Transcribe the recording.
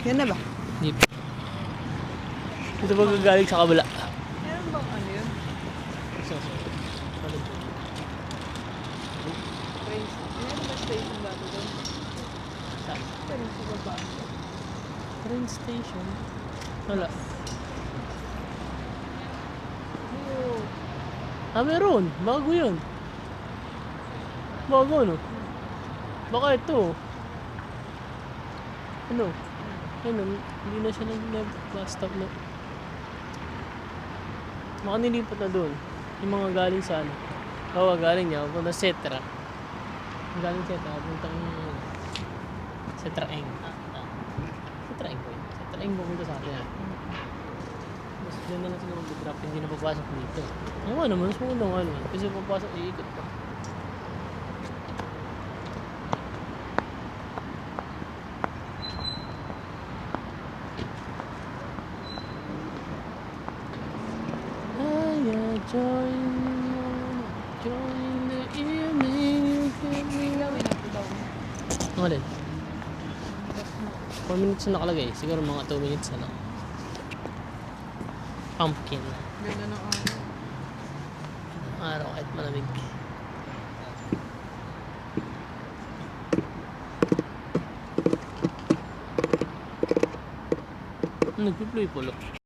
Yan na ba? Jeep. Ito ba gagaling sa kabila? Meron bang ano yun? Train station. Meron ba station dati doon? Train sa baba. Train station? Wala. Oo. Meron. Bago yun. Bago, no? Baka ito. Ano? Ano? Hindi na siya nag-bus stop na. Baka nilipat na doon. Yung mga galing sa ano. Oo, galing niya. Punta sa Setra. Galing Setra. Punta kang Setra Eng. Setra Eng ko yun. Setra Eng pupunta sa atin. Mas dyan na lang sila mag-drop. Hindi na papasok dito. Ano naman? Mas maganda nga naman. Kasi papasok, iikot pa. Join the evening. Gawin natin daw. Ano din? 4 minutes na nakalagay. Siguro mga 2 minutes na lang. Pumpkin. Ganda ng araw. Araw kahit malamig. Nagpiploy polo.